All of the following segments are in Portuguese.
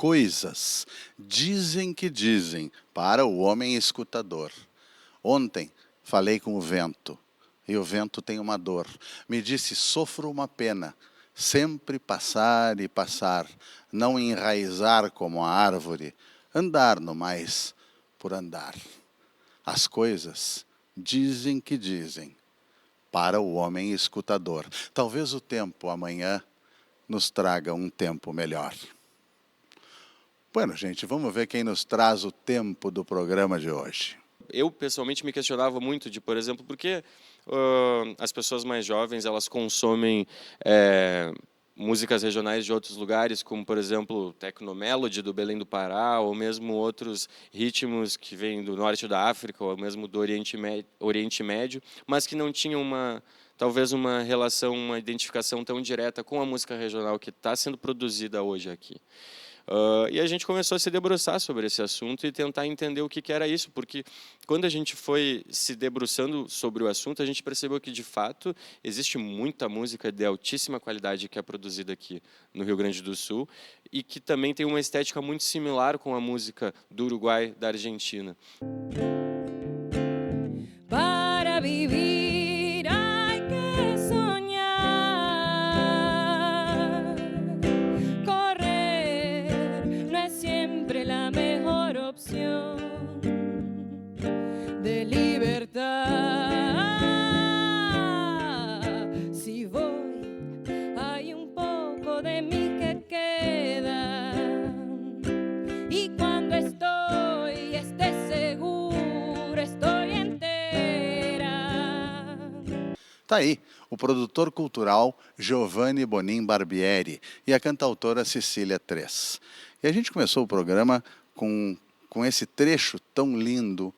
coisas dizem que dizem para o homem escutador. Ontem falei com o vento, e o vento tem uma dor. Me disse, sofro uma pena, sempre passar e passar, não enraizar como a árvore, andar no mais por andar. As coisas dizem que dizem para o homem escutador. Talvez o tempo amanhã nos traga um tempo melhor. Bueno, gente, vamos ver quem nos traz o tempo do programa de hoje. Eu, pessoalmente, me questionava muito de, por exemplo, por que as pessoas mais jovens elas consomem músicas regionais de outros lugares, como, por exemplo, Tecnomelody do Belém do Pará, ou mesmo outros ritmos que vêm do norte da África, ou mesmo do Oriente Médio, mas que não tinham talvez uma relação, uma identificação tão direta com a música regional que está sendo produzida hoje aqui. E a gente começou a se debruçar sobre esse assunto e tentar entender o que era isso, porque quando a gente foi se debruçando sobre o assunto, a gente percebeu que, de fato, existe muita música de altíssima qualidade que é produzida aqui no Rio Grande do Sul e que também tem uma estética muito similar com a música do Uruguai, da Argentina. Para viver. De libertad, si voy, hay un poco de mí que queda, y cuando esté segura, estoy inteira. Tá aí, o produtor cultural Giovanni Bonin Barbieri e a cantautora Cecília Três. E a gente começou o programa com esse trecho tão lindo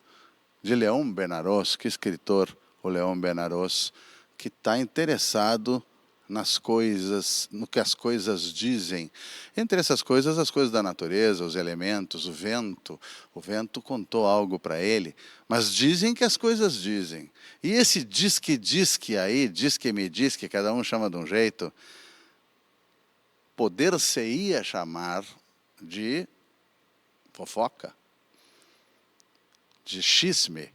de León Benarós, que escritor o León Benarós, que está interessado nas coisas, no que as coisas dizem. Entre essas coisas, as coisas da natureza, os elementos, o vento. O vento contou algo para ele, mas dizem que as coisas dizem. E esse diz que aí, diz que me diz, que cada um chama de um jeito, poder-se-ia chamar de fofoca, de chisme.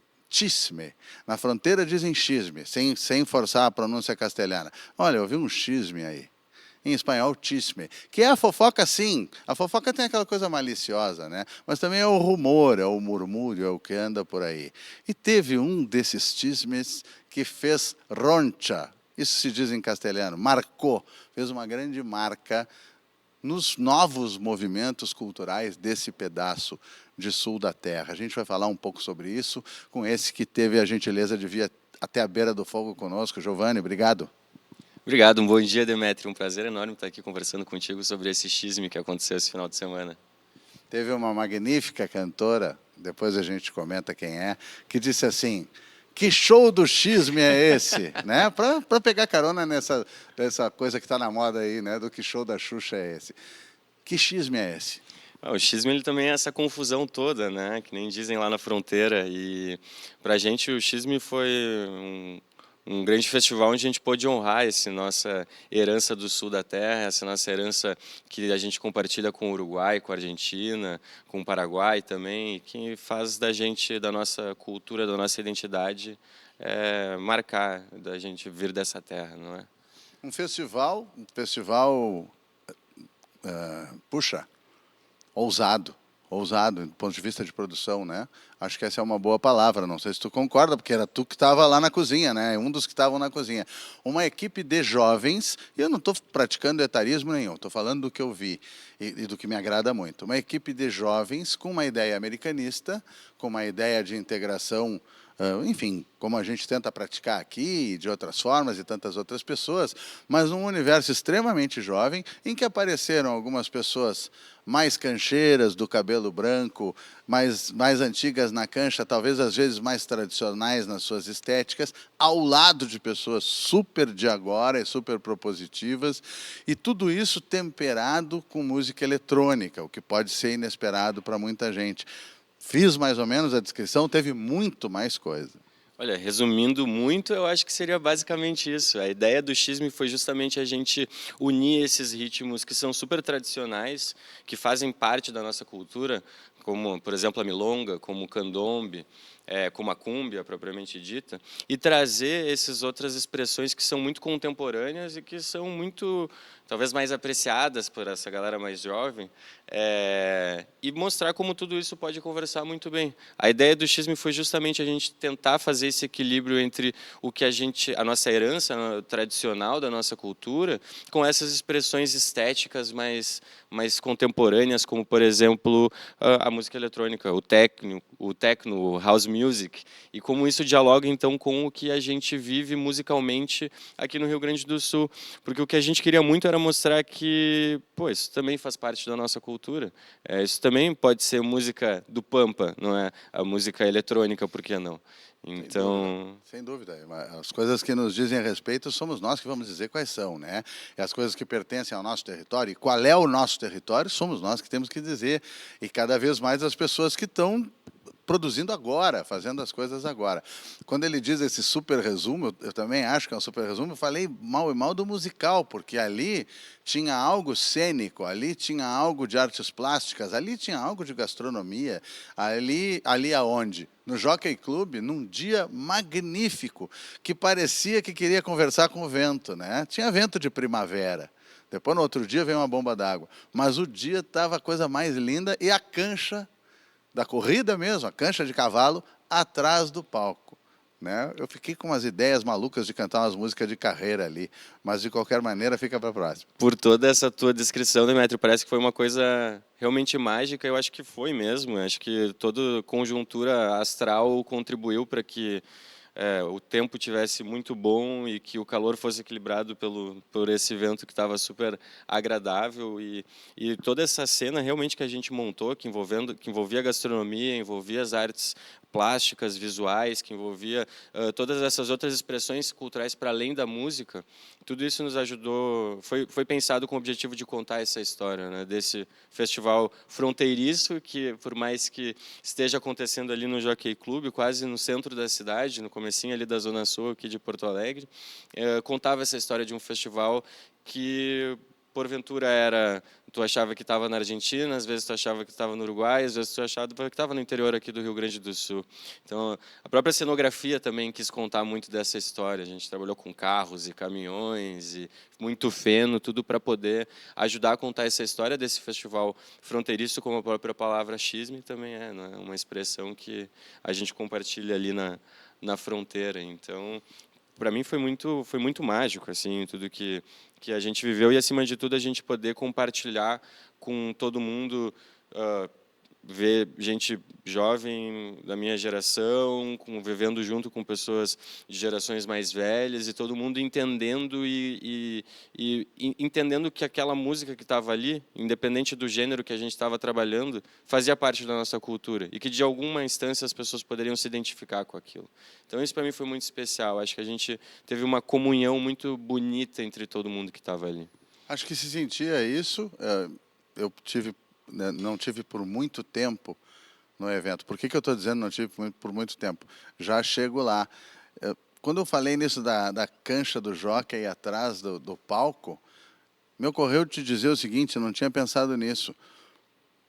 Na fronteira dizem chisme, sem forçar a pronúncia castelhana. Olha, eu ouvi um chisme aí. Em espanhol, chisme. Que é a fofoca, sim. A fofoca tem aquela coisa maliciosa, né? Mas também é o rumor, é o murmúrio, é o que anda por aí. E teve um desses chismes que fez roncha. Isso se diz em castelhano. Marcou. Fez uma grande marca nos novos movimentos culturais desse pedaço de sul da terra. A gente vai falar um pouco sobre isso com esse que teve a gentileza de vir até a beira do fogo conosco. Giovanni, obrigado. Obrigado, um bom dia, Demetrio. Um prazer enorme estar aqui conversando contigo sobre esse chisme que aconteceu esse final de semana. Teve uma magnífica cantora, depois a gente comenta quem é, que disse assim: que show do chisme é esse? Né? Para pegar carona nessa coisa que está na moda aí, né? Do que show da Xuxa é esse? Que chisme é esse? O chisme ele também é essa confusão toda, né? Que nem dizem lá na fronteira. E para a gente o chisme foi um grande festival onde a gente pôde honrar essa nossa herança do sul da terra, essa nossa herança que a gente compartilha com o Uruguai, com a Argentina, com o Paraguai também, e que faz da gente, da nossa cultura, da nossa identidade, marcar, da gente vir dessa terra, não é? Um festival, puxa, ousado do ponto de vista de produção, né? Acho que essa é uma boa palavra, não sei se tu concorda, porque era tu que estava lá na cozinha, né? Um dos que estavam na cozinha. Uma equipe de jovens, e eu não estou praticando etarismo nenhum, estou falando do que eu vi e do que me agrada muito. Uma equipe de jovens com uma ideia americanista, com uma ideia de integração, enfim, como a gente tenta praticar aqui, de outras formas, e tantas outras pessoas, mas num universo extremamente jovem, em que apareceram algumas pessoas mais cancheiras, do cabelo branco, mais antigas na cancha, talvez às vezes mais tradicionais nas suas estéticas, ao lado de pessoas super de agora e super propositivas, e tudo isso temperado com música eletrônica, o que pode ser inesperado para muita gente. Fiz mais ou menos a descrição, teve muito mais coisa. Olha, resumindo muito, eu acho que seria basicamente isso. A ideia do Xisme foi justamente a gente unir esses ritmos que são super tradicionais, que fazem parte da nossa cultura, como, por exemplo, a milonga, como o candombe, como a cúmbia propriamente dita, e trazer essas outras expressões que são muito contemporâneas e que são muito, talvez, mais apreciadas por essa galera mais jovem, e mostrar como tudo isso pode conversar muito bem. A ideia do Xisme foi justamente a gente tentar fazer esse equilíbrio entre o que a nossa herança tradicional da nossa cultura, com essas expressões estéticas mais contemporâneas, como, por exemplo, a música eletrônica, o techno, o house music, e como isso dialoga, então, com o que a gente vive musicalmente aqui no Rio Grande do Sul. Porque o que a gente queria muito era mostrar que, pô, isso também faz parte da nossa cultura. Isso também pode ser música do Pampa, não é? A música eletrônica, por que não? Então, sem dúvida. As coisas que nos dizem a respeito somos nós que vamos dizer quais são, né? E as coisas que pertencem ao nosso território, e qual é o nosso território, somos nós que temos que dizer. E cada vez mais as pessoas que estão produzindo agora, fazendo as coisas agora. Quando ele diz esse super resumo, eu também acho que é um super resumo, eu falei mal e mal do musical, porque ali tinha algo cênico, ali tinha algo de artes plásticas, ali tinha algo de gastronomia, ali aonde? No Jockey Club, num dia magnífico, que parecia que queria conversar com o vento, né? Tinha vento de primavera. Depois, no outro dia, veio uma bomba d'água. Mas o dia estava a coisa mais linda e a cancha da corrida mesmo, a cancha de cavalo, atrás do palco, né? Eu fiquei com umas ideias malucas de cantar umas músicas de carreira ali, mas de qualquer maneira fica para a próxima. por toda essa tua descrição, Demetrio, parece que foi uma coisa realmente mágica. Eu acho que foi mesmo. Eu acho que toda conjuntura astral contribuiu para que o tempo tivesse muito bom e que o calor fosse equilibrado por esse vento que estava super agradável, e toda essa cena realmente que a gente montou, que envolvia a gastronomia, envolvia as artes plásticas, visuais, que envolvia todas essas outras expressões culturais para além da música. Tudo isso nos ajudou, foi pensado com o objetivo de contar essa história, né, desse festival fronteiriço, que por mais que esteja acontecendo ali no Jockey Club, quase no centro da cidade, no comecinho ali da Zona Sul, aqui de Porto Alegre, contava essa história de um festival que, porventura, tu achava que estava na Argentina, às vezes tu achava que estava no Uruguai, às vezes tu achava que estava no interior aqui do Rio Grande do Sul. Então, a própria cenografia também quis contar muito dessa história. A gente trabalhou com carros e caminhões e muito feno, tudo para poder ajudar a contar essa história desse festival fronteiriço, como a própria palavra xisme também não é uma expressão que a gente compartilha ali na fronteira. Então, para mim foi muito mágico, assim, tudo que a gente viveu, e acima de tudo a gente poder compartilhar com todo mundo, ver gente jovem da minha geração, vivendo junto com pessoas de gerações mais velhas, e todo mundo entendendo e entendendo que aquela música que estava ali, independente do gênero que a gente estava trabalhando, fazia parte da nossa cultura, e que de alguma instância as pessoas poderiam se identificar com aquilo. Então isso para mim foi muito especial. Acho que a gente teve uma comunhão muito bonita entre todo mundo que estava ali. Acho que se sentia isso. Eu não tive por muito tempo no evento. Por que eu estou dizendo não tive por muito tempo? Já chego lá. Quando eu falei nisso da cancha do jockey atrás do palco, me ocorreu te dizer o seguinte: eu não tinha pensado nisso.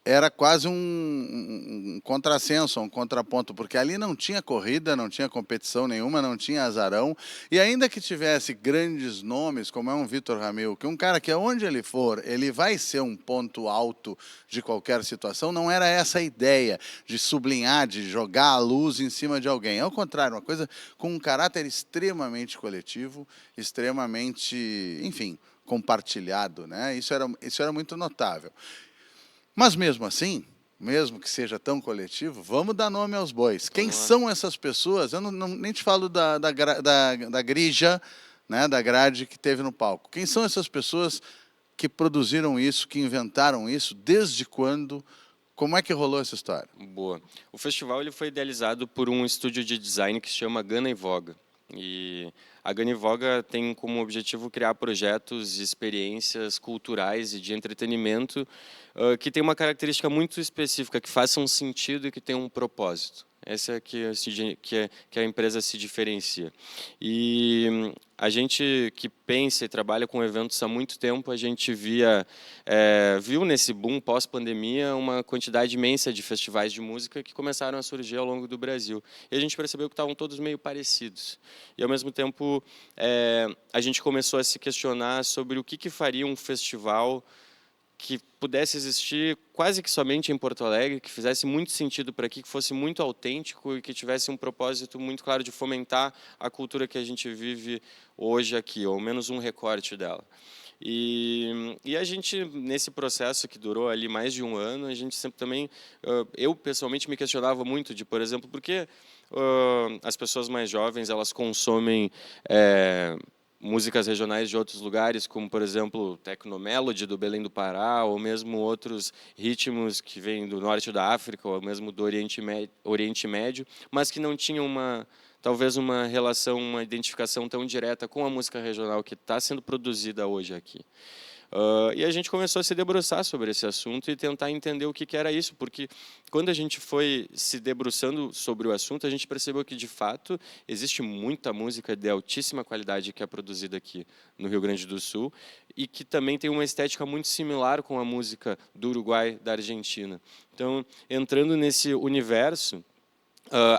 Era quase um contrassenso, um contraponto, porque ali não tinha corrida, não tinha competição nenhuma, não tinha azarão, e ainda que tivesse grandes nomes, como é um Vitor Ramil, que um cara que aonde ele for, ele vai ser um ponto alto de qualquer situação, não era essa a ideia de sublinhar, de jogar a luz em cima de alguém. Ao contrário, uma coisa com um caráter extremamente coletivo, extremamente, enfim, compartilhado, né? Isso era muito notável. Mas mesmo assim, mesmo que seja tão coletivo, vamos dar nome aos bois. Quem são essas pessoas? Eu nem te falo da grija, né, da grade que teve no palco. Quem são essas pessoas que produziram isso, que inventaram isso? Desde quando? Como é que rolou essa história? Boa. O festival ele foi idealizado por um estúdio de design que se chama Gana e Voga. E a Gana e Voga tem como objetivo criar projetos e experiências culturais e de entretenimento que tem uma característica muito específica, que façam sentido e que tenham um propósito. Essa é que a empresa se diferencia. E a gente que pensa e trabalha com eventos há muito tempo, a gente viu nesse boom pós-pandemia uma quantidade imensa de festivais de música que começaram a surgir ao longo do Brasil. E a gente percebeu que estavam todos meio parecidos. E, ao mesmo tempo, a gente começou a se questionar sobre o que faria um festival que pudesse existir quase que somente em Porto Alegre, que fizesse muito sentido para aqui, que fosse muito autêntico e que tivesse um propósito muito claro de fomentar a cultura que a gente vive hoje aqui, ou ao menos um recorte dela. E a gente, nesse processo que durou ali mais de um ano, a gente sempre também, eu pessoalmente me questionava muito de, por exemplo, por que as pessoas mais jovens, elas consomem músicas regionais de outros lugares, como, por exemplo, Tecnomelody do Belém do Pará, ou mesmo outros ritmos que vêm do norte da África, ou mesmo do Oriente Médio, mas que não tinham talvez uma relação, uma identificação tão direta com a música regional que está sendo produzida hoje aqui. E a gente começou a se debruçar sobre esse assunto e tentar entender o que era isso, porque quando a gente foi se debruçando sobre o assunto, a gente percebeu que, de fato, existe muita música de altíssima qualidade que é produzida aqui no Rio Grande do Sul e que também tem uma estética muito similar com a música do Uruguai, da Argentina. Então, entrando nesse universo,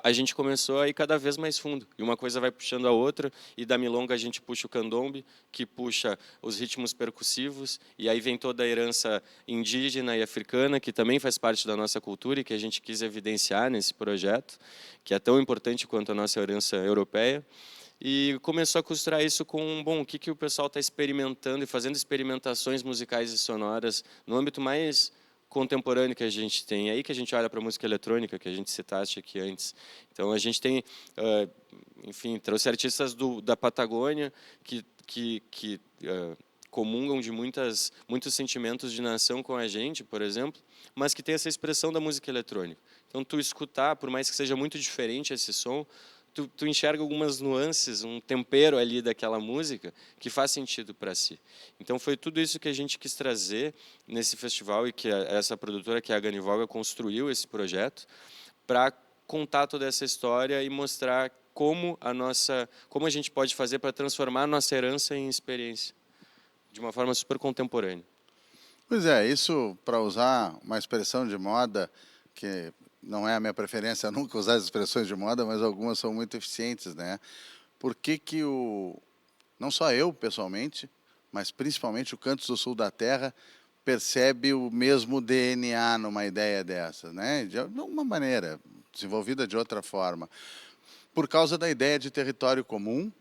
a gente começou a ir cada vez mais fundo. E uma coisa vai puxando a outra, e da milonga a gente puxa o candombe, que puxa os ritmos percussivos, e aí vem toda a herança indígena e africana, que também faz parte da nossa cultura e que a gente quis evidenciar nesse projeto, que é tão importante quanto a nossa herança europeia. E começou a costurar isso com, o que o pessoal está experimentando e fazendo experimentações musicais e sonoras no âmbito mais contemporâneo que a gente tem. É aí que a gente olha para a música eletrônica, que a gente citaste aqui antes. Então, a gente tem, enfim, trouxe artistas da Patagônia que comungam de muitos sentimentos de nação com a gente, por exemplo, mas que tem essa expressão da música eletrônica. Então, tu escutar, por mais que seja muito diferente esse som, tu enxerga algumas nuances, um tempero ali daquela música que faz sentido para si. Então, foi tudo isso que a gente quis trazer nesse festival e que essa produtora, que é a Ganivoga, construiu esse projeto para contar toda essa história e mostrar como a gente pode fazer para transformar a nossa herança em experiência, de uma forma super contemporânea. Pois é, isso, para usar uma expressão de moda, que não é a minha preferência nunca usar as expressões de moda, mas algumas são muito eficientes, né? Por que não só eu, pessoalmente, mas principalmente o Cantos do Sul da Terra, percebe o mesmo DNA numa ideia dessa, né? De uma maneira, desenvolvida de outra forma. Por causa da ideia de território comum,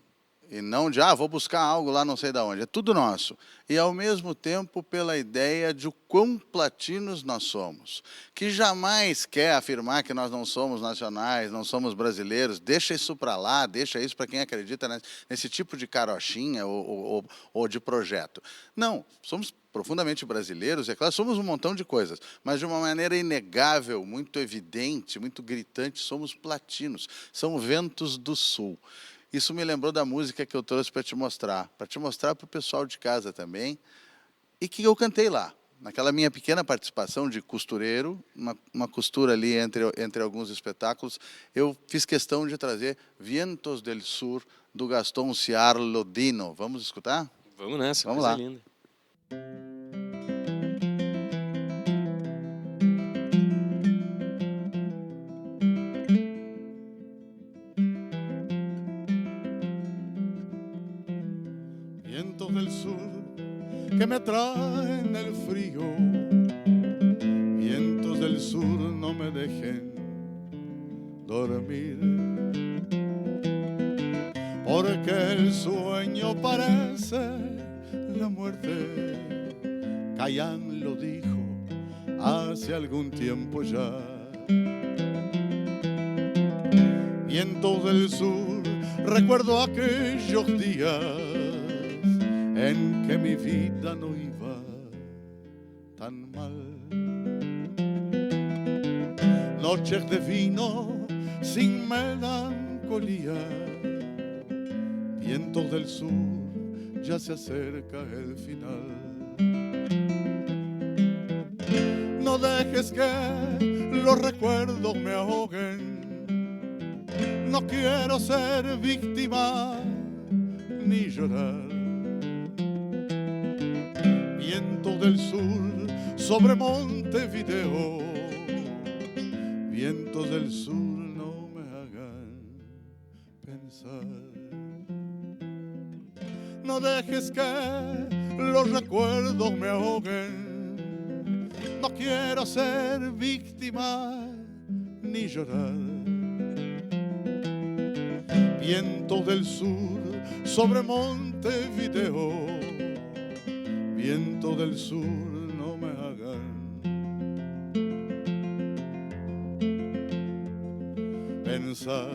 e não de, vou buscar algo lá não sei de onde. É tudo nosso. E, ao mesmo tempo, pela ideia de o quão platinos nós somos. Que jamais quer afirmar que nós não somos nacionais, não somos brasileiros. Deixa isso para lá, deixa isso para quem acredita nesse tipo de carochinha ou de projeto. Não, somos profundamente brasileiros, é claro, somos um montão de coisas, mas de uma maneira inegável, muito evidente, muito gritante, somos platinos. São ventos do sul. Isso me lembrou da música que eu trouxe para te mostrar para o pessoal de casa também, e que eu cantei lá, naquela minha pequena participação de costureiro, uma costura ali entre alguns espetáculos. Eu fiz questão de trazer Vientos del Sur, do Gaston Ciarlodino. Vamos escutar? Vamos nessa, vamos coisa lá. Linda. Vientos del sur que me traen el frío, vientos del sur no me dejen dormir, porque el sueño parece la muerte. Cayán lo dijo hace algún tiempo ya. Vientos del sur, recuerdo aquellos días en que mi vida no iba tan mal. Noches de vino sin melancolía. Vientos del sur, ya se acerca el final. No dejes que los recuerdos me ahoguen, No quiero ser víctima ni llorar. Viento del sur sobre Montevideo, vientos del sur no me hagan pensar. No dejes que los recuerdos me ahoguen. No quiero ser víctima ni llorar. Vientos del sur sobre Montevideo, vientos del sur no me hagan pensar.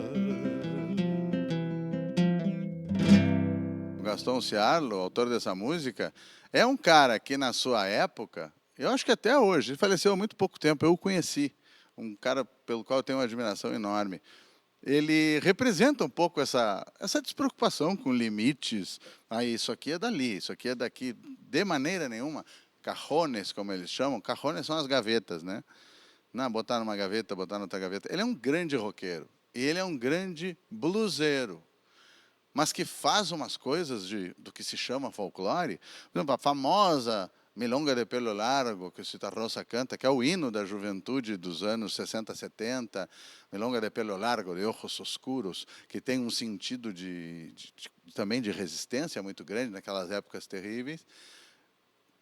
Gastão Ciarlo, autor dessa música, é um cara que na sua época, eu acho que até hoje, ele faleceu há muito pouco tempo, eu o conheci, um cara pelo qual eu tenho uma admiração enorme. Ele representa um pouco essa despreocupação com limites. Isso aqui é dali, isso aqui é daqui, de maneira nenhuma. Cajones, como eles chamam, cajones são as gavetas, né? Não, botar numa gaveta, botar noutra gaveta. Ele é um grande roqueiro, e ele é um grande bluseiro, mas que faz umas coisas do que se chama folclore. Por exemplo, a famosa Milonga de Pelo Largo, que o Citarrosa canta, que é o hino da juventude dos anos 60, 70, Milonga de Pelo Largo, de Ojos Oscuros, que tem um sentido também de resistência muito grande naquelas épocas terríveis,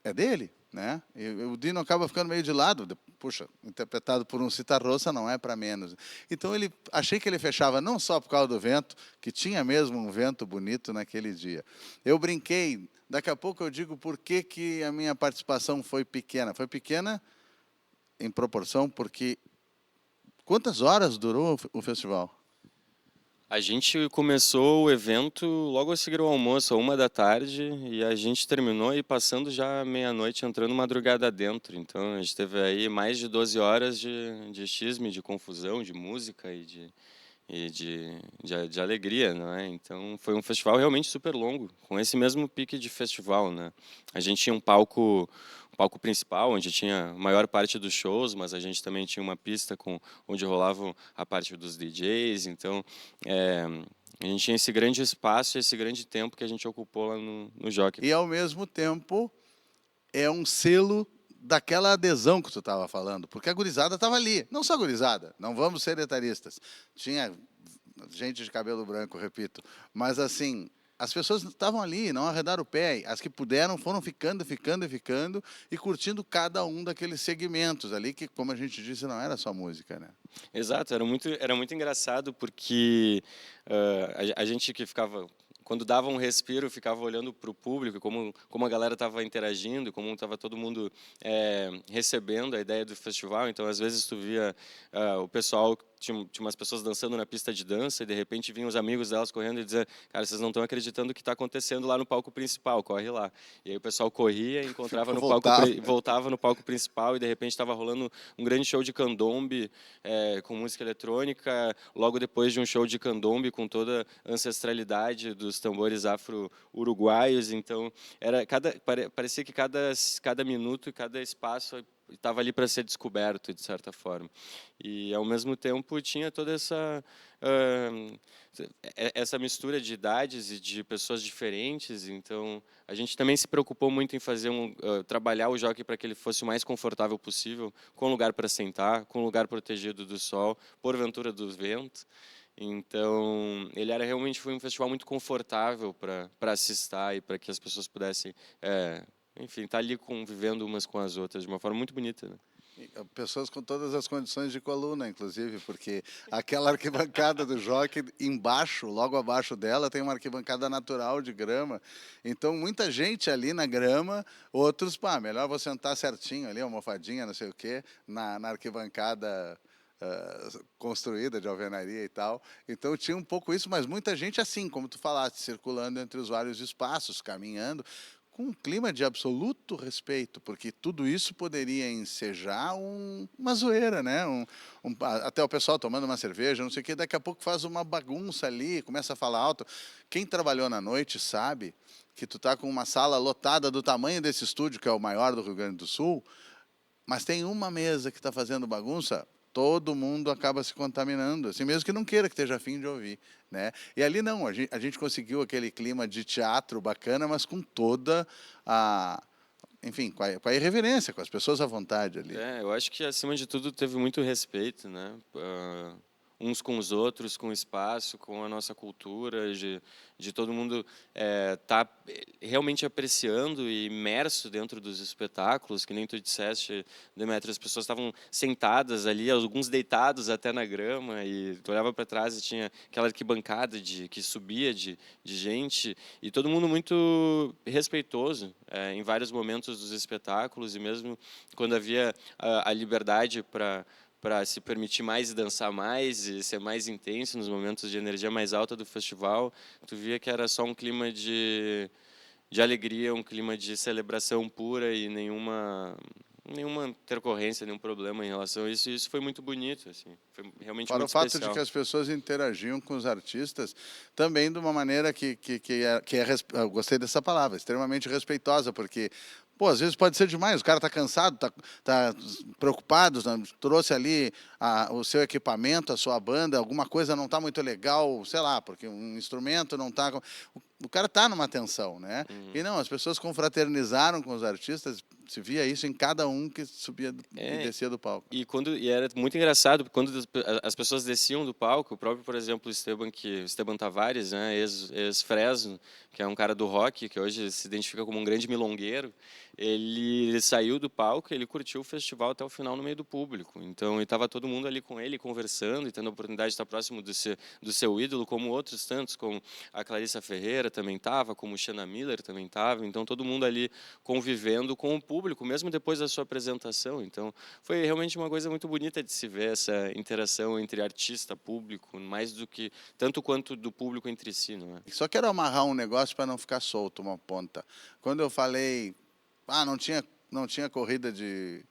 é dele, né? E o Dino acaba ficando meio de lado, puxa, interpretado por um Citarrosa não é para menos. Então achei que ele fechava não só por causa do vento, que tinha mesmo um vento bonito naquele dia. Eu brinquei, daqui a pouco eu digo por que a minha participação foi pequena. Foi pequena em proporção porque quantas horas durou o festival? A gente começou o evento logo a seguir o almoço, à 1h, e a gente terminou aí passando já meia-noite, entrando madrugada dentro. Então a gente teve aí mais de 12 horas de xisme, de confusão, de música e de alegria, não é? Então foi um festival realmente super longo, com esse mesmo pique de festival, né? A gente tinha um palco principal, onde tinha a maior parte dos shows, mas a gente também tinha uma pista onde rolavam a parte dos DJs, então a gente tinha esse grande espaço, esse grande tempo que a gente ocupou lá no Jockey. E ao mesmo tempo é um selo daquela adesão que tu estava falando, porque a gurizada estava ali, não só a gurizada, não vamos ser etaristas, tinha gente de cabelo branco, repito, mas assim, as pessoas estavam ali, não arredaram o pé, as que puderam foram ficando e curtindo cada um daqueles segmentos ali, que como a gente disse, não era só música, né? Exato, era muito engraçado porque a gente que ficava... Quando dava um respiro, ficava olhando para o público, como a galera estava interagindo, como estava todo mundo recebendo a ideia do festival. Então, às vezes, tu via o pessoal, tinha umas pessoas dançando na pista de dança, e de repente vinham os amigos delas correndo e diziam: cara, vocês não estão acreditando o que está acontecendo lá no palco principal, corre lá. E aí o pessoal corria, encontrava no palco, voltava no palco principal, e de repente estava rolando um grande show de candombe com música eletrônica, logo depois de um show de candombe com toda a ancestralidade dos tambores afro-uruguaios. Então parecia que cada minuto e cada espaço estava ali para ser descoberto, de certa forma. E, ao mesmo tempo, tinha toda essa mistura de idades e de pessoas diferentes. Então, a gente também se preocupou muito em fazer trabalhar o jockey para que ele fosse o mais confortável possível, com lugar para sentar, com lugar protegido do sol, porventura do vento. Então, realmente foi um festival muito confortável para assistir e para que as pessoas pudessem, enfim, estar ali convivendo umas com as outras de uma forma muito bonita, né? Pessoas com todas as condições de coluna, inclusive, porque aquela arquibancada do Jockey, embaixo, logo abaixo dela, tem uma arquibancada natural de grama. Então, muita gente ali na grama, outros, melhor vou sentar certinho ali, almofadinha, não sei o quê, na arquibancada construída de alvenaria e tal. Então tinha um pouco isso, mas muita gente assim, como tu falaste, circulando entre os vários espaços, caminhando, com um clima de absoluto respeito, porque tudo isso poderia ensejar uma zoeira, né? Até o pessoal tomando uma cerveja, não sei o quê, daqui a pouco faz uma bagunça ali, começa a falar alto. Quem trabalhou na noite sabe que tu tá com uma sala lotada do tamanho desse estúdio, que é o maior do Rio Grande do Sul, mas tem uma mesa que está fazendo bagunça, todo mundo acaba se contaminando, assim, mesmo que não queira, que esteja afim de ouvir, né? E ali não, a gente conseguiu aquele clima de teatro bacana, mas com toda a, enfim, com a irreverência, com as pessoas à vontade ali. Eu acho que, acima de tudo, teve muito respeito, né? Uns com os outros, com o espaço, com a nossa cultura, de todo mundo estar realmente apreciando e imerso dentro dos espetáculos, que nem tu disseste, Demetrio, as pessoas estavam sentadas ali, alguns deitados até na grama, e tu olhava para trás e tinha aquela arquibancada que subia de gente, e todo mundo muito respeitoso em vários momentos dos espetáculos, e mesmo quando havia a liberdade para se permitir mais e dançar mais e ser mais intenso nos momentos de energia mais alta do festival, tu via que era só um clima de alegria, um clima de celebração pura e nenhuma intercorrência, nenhum problema em relação a isso. E isso foi muito bonito, assim, foi realmente Fora o muito fato especial. de que as pessoas interagiam com os artistas também de uma maneira eu gostei dessa palavra, extremamente respeitosa, porque pô, às vezes pode ser demais, o cara está cansado, tá preocupado, né? Trouxe ali o seu equipamento, a sua banda, alguma coisa não está muito legal, sei lá, porque um instrumento não está... O cara está numa tensão, né? E não, as pessoas confraternizaram com os artistas, se via isso em cada um que subia e descia do palco. E era muito engraçado, porque quando as pessoas desciam do palco, o próprio, por exemplo, Esteban Tavares, né, ex-Fresno, que é um cara do rock, que hoje se identifica como um grande milongueiro, ele saiu do palco, ele curtiu o festival até o final no meio do público. Então, estava todo mundo ali com ele, conversando, e tendo a oportunidade de estar próximo do seu ídolo, como outros tantos, como a Clarissa Ferreira também estava, como o Shanna Miller também estava. Então, todo mundo ali convivendo com o público, mesmo depois da sua apresentação. Então, foi realmente uma coisa muito bonita de se ver essa interação entre artista e público, mais do que tanto quanto do público entre si, não é? Só quero amarrar um negócio para não ficar solto uma ponta. Quando eu falei, não tinha corrida de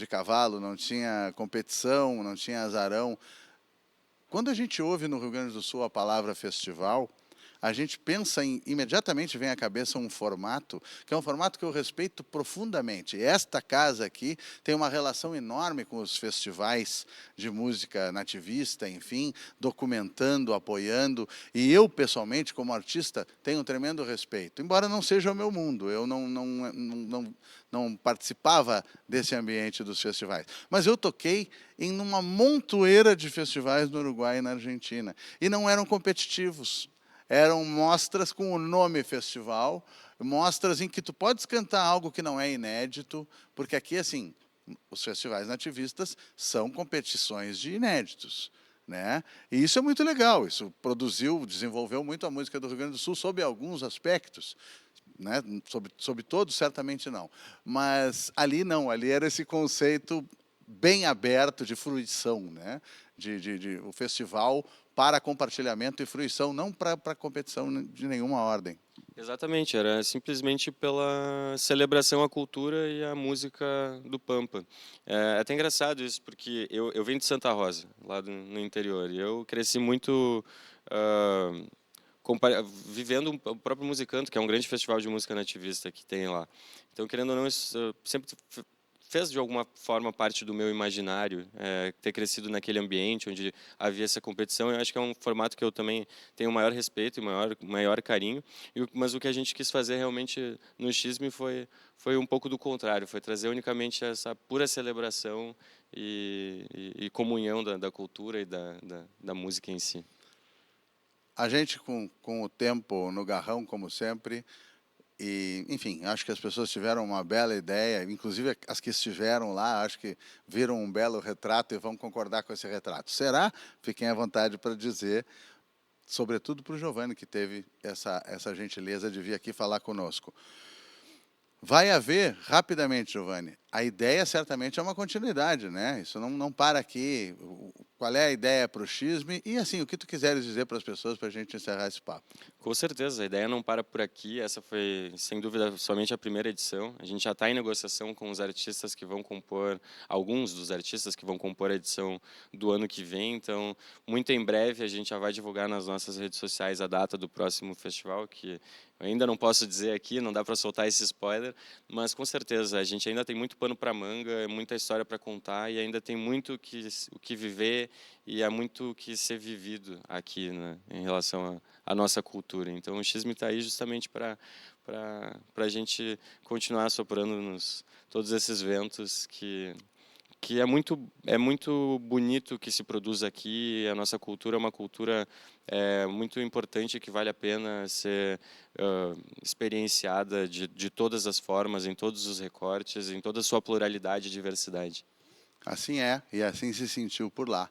cavalo, não tinha competição, não tinha azarão. Quando a gente ouve no Rio Grande do Sul a palavra festival, a gente pensa imediatamente vem à cabeça um formato, que é um formato que eu respeito profundamente. Esta casa aqui tem uma relação enorme com os festivais de música nativista, enfim, documentando, apoiando, e eu, pessoalmente, como artista, tenho um tremendo respeito, embora não seja o meu mundo, eu não participava desse ambiente dos festivais. Mas eu toquei em uma montoeira de festivais no Uruguai e na Argentina, e não eram competitivos. Eram mostras com o nome festival, mostras em que tu podes cantar algo que não é inédito, porque aqui, assim, os festivais nativistas são competições de inéditos, né? E isso é muito legal, isso desenvolveu muito a música do Rio Grande do Sul sob alguns aspectos, né? Sobre todos, certamente não. Mas ali não, ali era esse conceito bem aberto de fruição, né? O festival para compartilhamento e fruição, não para competição de nenhuma ordem. Exatamente, era simplesmente pela celebração à cultura e à música do Pampa. É até engraçado isso, porque eu venho de Santa Rosa, lá no interior, e eu cresci muito vivendo o próprio Musicanto, que é um grande festival de música nativista que tem lá. Então, querendo ou não, isso sempre fez de alguma forma parte do meu imaginário, ter crescido naquele ambiente onde havia essa competição. Eu acho que é um formato que eu também tenho maior respeito e maior carinho, mas o que a gente quis fazer realmente no Xisme foi um pouco do contrário, foi trazer unicamente essa pura celebração e comunhão da cultura e da música em si. A gente, com o tempo no garrão, como sempre, e, enfim, acho que as pessoas tiveram uma bela ideia, inclusive as que estiveram lá, acho que viram um belo retrato e vão concordar com esse retrato. Será? Fiquem à vontade para dizer, sobretudo para o Giovanni, que teve essa gentileza de vir aqui falar conosco. Vai haver, rapidamente, Giovanni, a ideia certamente é uma continuidade, né? Isso não para aqui. Qual é a ideia para o Xisme? E, assim, o que tu quiseres dizer para as pessoas para a gente encerrar esse papo. Com certeza, a ideia não para por aqui. Essa foi, sem dúvida, somente a primeira edição. A gente já está em negociação com os artistas que vão compor, alguns dos artistas que vão compor a edição do ano que vem. Então, muito em breve, a gente já vai divulgar nas nossas redes sociais a data do próximo festival, que eu ainda não posso dizer aqui, não dá para soltar esse spoiler, mas com certeza a gente ainda tem muito pano para manga, é muita história para contar e ainda tem muito o que viver e há muito o que ser vivido aqui, né, em relação à nossa cultura. Então o Xisme está aí justamente para a gente continuar soprando nos todos esses ventos que é muito bonito o que se produz aqui. A nossa cultura é uma cultura muito importante, que vale a pena ser experienciada de todas as formas, em todos os recortes, em toda a sua pluralidade e diversidade. Assim é, e assim se sentiu por lá.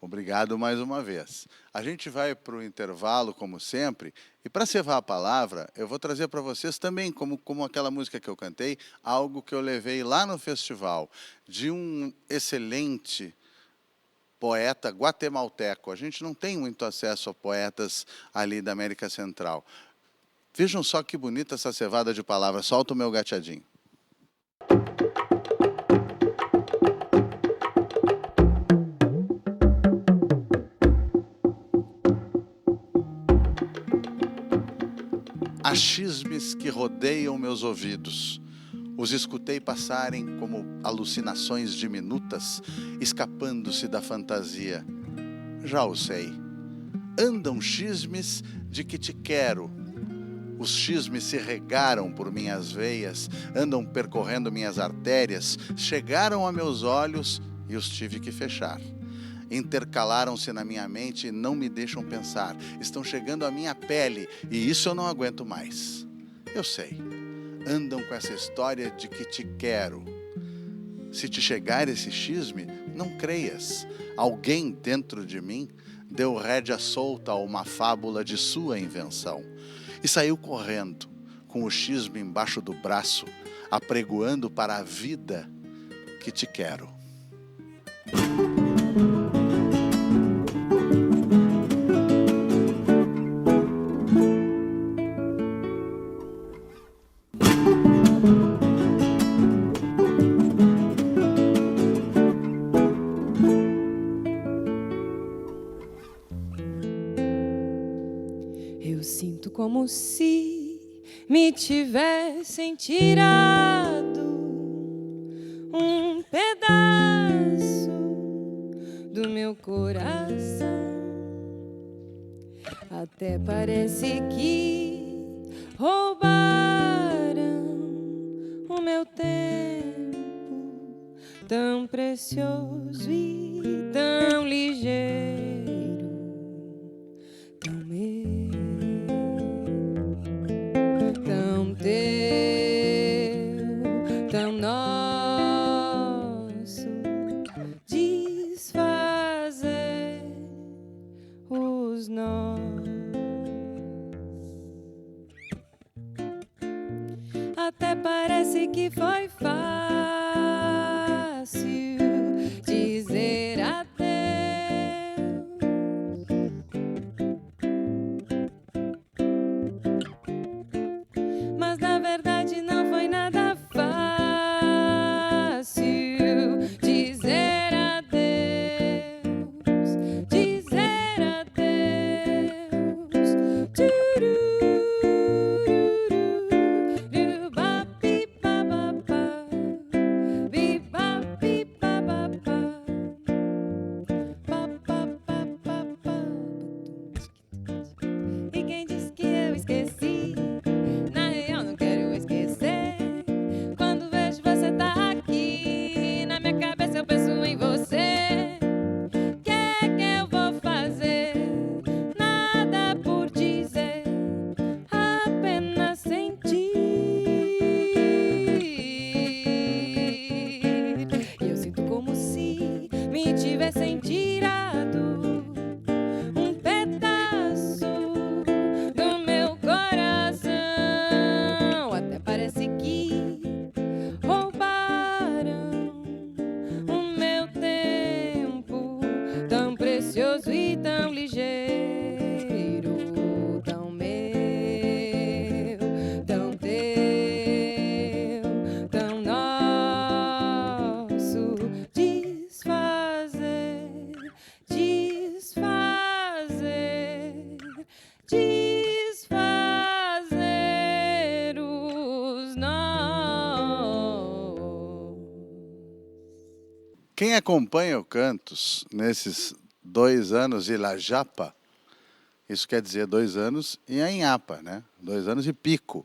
Obrigado mais uma vez. A gente vai para o intervalo, como sempre, e para cevar a palavra, eu vou trazer para vocês também, como aquela música que eu cantei, algo que eu levei lá no festival, de um excelente poeta guatemalteco. A gente não tem muito acesso a poetas ali da América Central. Vejam só que bonita essa cevada de palavras. Solta o meu gateadinho. Há xismes que rodeiam meus ouvidos. Os escutei passarem como alucinações diminutas, escapando-se da fantasia. Já o sei. Andam xismes de que te quero. Os xismes se regaram por minhas veias, andam percorrendo minhas artérias, chegaram a meus olhos e os tive que fechar. Intercalaram-se na minha mente e não me deixam pensar. Estão chegando à minha pele e isso eu não aguento mais. Eu sei. Andam com essa história de que te quero. Se te chegar esse xisme, não creias. Alguém dentro de mim deu rédea solta a uma fábula de sua invenção e saiu correndo, com o xisme embaixo do braço, apregoando para a vida que te quero. Eu sinto como se me tivessem tirado um pedaço do meu coração. Até parece que roubaram o meu tempo tão precioso e tão ligeiro, tão meu, tão teu, tão nosso. Desfazer os nós. Até parece que foi fácil dizer adeus, mas na verdade não foi nada fácil dizer adeus, dizer adeus. Turururu, bapi, bababá. Quem acompanha o Cantos nesses 2 anos e La Japa, isso quer dizer 2 anos e a Inhapa, né? 2 anos e pico.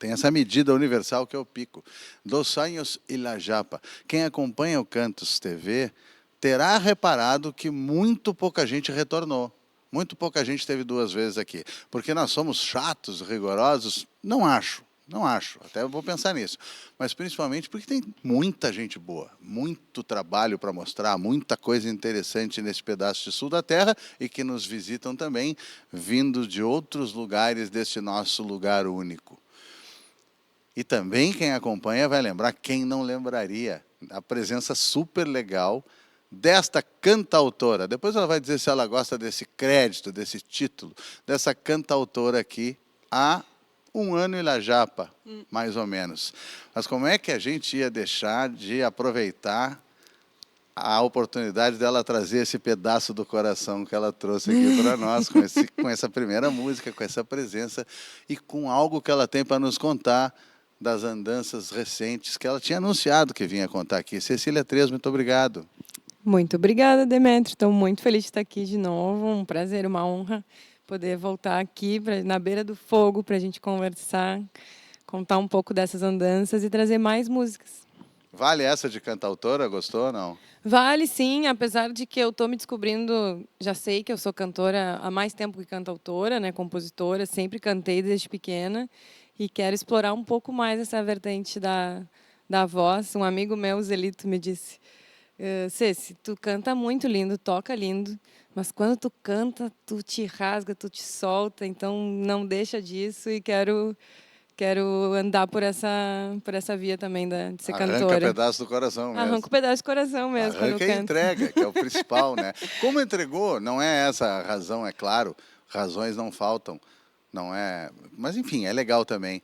Tem essa medida universal que é o pico. 2 anos e La Japa. Quem acompanha o Cantos TV terá reparado que muito pouca gente retornou. Muito pouca gente esteve 2 vezes aqui. Porque nós somos chatos, rigorosos? Não acho. Não acho, até eu vou pensar nisso. Mas principalmente porque tem muita gente boa, muito trabalho para mostrar, muita coisa interessante nesse pedaço de sul da terra e que nos visitam também, vindo de outros lugares deste nosso lugar único. E também quem acompanha vai lembrar, quem não lembraria, a presença super legal desta cantautora. Depois ela vai dizer se ela gosta desse crédito, desse título, dessa cantautora aqui, a 1 ano em La Japa, mais ou menos. Mas como é que a gente ia deixar de aproveitar a oportunidade dela trazer esse pedaço do coração que ela trouxe aqui para nós, com essa primeira música, com essa presença e com algo que ela tem para nos contar das andanças recentes que ela tinha anunciado que vinha contar aqui. Cecília Três, muito obrigado. Muito obrigada, Demetrio. Estou muito feliz de estar aqui de novo. Um prazer, uma honra poder voltar aqui na beira do fogo para a gente conversar, contar um pouco dessas andanças e trazer mais músicas. Vale essa de cantautora? Gostou ou não? Vale sim, apesar de que eu estou me descobrindo, já sei que eu sou cantora há mais tempo que cantautora, né, compositora, sempre cantei desde pequena e quero explorar um pouco mais essa vertente da voz. Um amigo meu, Zelito, me disse: Ceci, tu canta muito lindo, toca lindo, mas quando tu canta, tu te rasga, tu te solta, então não deixa disso e quero andar por essa via também de ser cantora. Arranca pedaço do coração mesmo. Arranca um pedaço do coração mesmo. Arranca e entrega, que é o principal, né? Como entregou, não é essa a razão, é claro, razões não faltam, não é... Mas enfim, é legal também.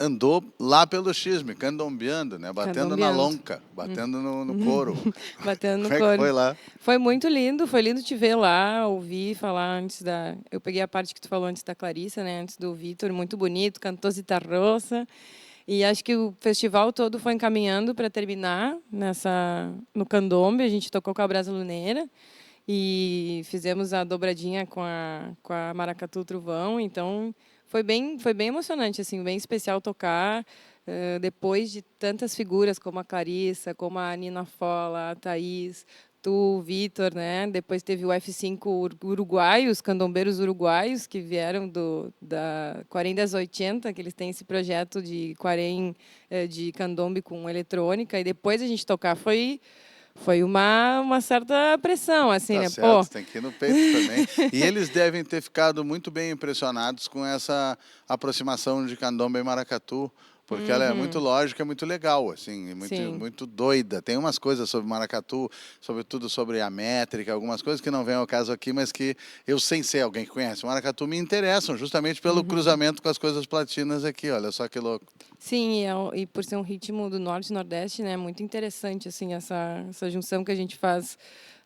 Andou lá pelo Xisme, candombeando, né? Batendo na lonca, batendo no couro. Batendo no Como couro. É que foi lá? Foi muito lindo, foi lindo te ver lá, ouvir falar antes da... Eu peguei a parte que tu falou antes da Clarissa, né? Antes do Vitor, muito bonito, cantou Zitarroça. E acho que o festival todo foi encaminhando para terminar no candombe. A gente tocou com a Brasileira e fizemos a dobradinha com a Maracatu Trovão, então... Foi bem emocionante, assim, bem especial tocar depois de tantas figuras como a Clarissa, como a Nina Fola, a Thaís, tu, o Vitor, né? Depois teve o F5 uruguaio, os candombeiros uruguaios que vieram da Quarém das 80, que eles têm esse projeto de quarém de candombe com eletrônica, e depois a gente tocar foi uma certa pressão, assim, Tá né? certo, Pô, tem que ir no peito também. E eles devem ter ficado muito bem impressionados com essa aproximação de candombe e maracatu, porque ela é muito lógica, muito legal, assim, muito doida. Tem umas coisas sobre maracatu, sobretudo sobre a métrica, algumas coisas que não vêm ao caso aqui, mas que eu, sem ser alguém que conhece o maracatu, me interessam, justamente pelo cruzamento com as coisas platinas aqui. Olha só que louco. sim, e por ser um ritmo do norte e nordeste, né, muito interessante assim essa junção que a gente faz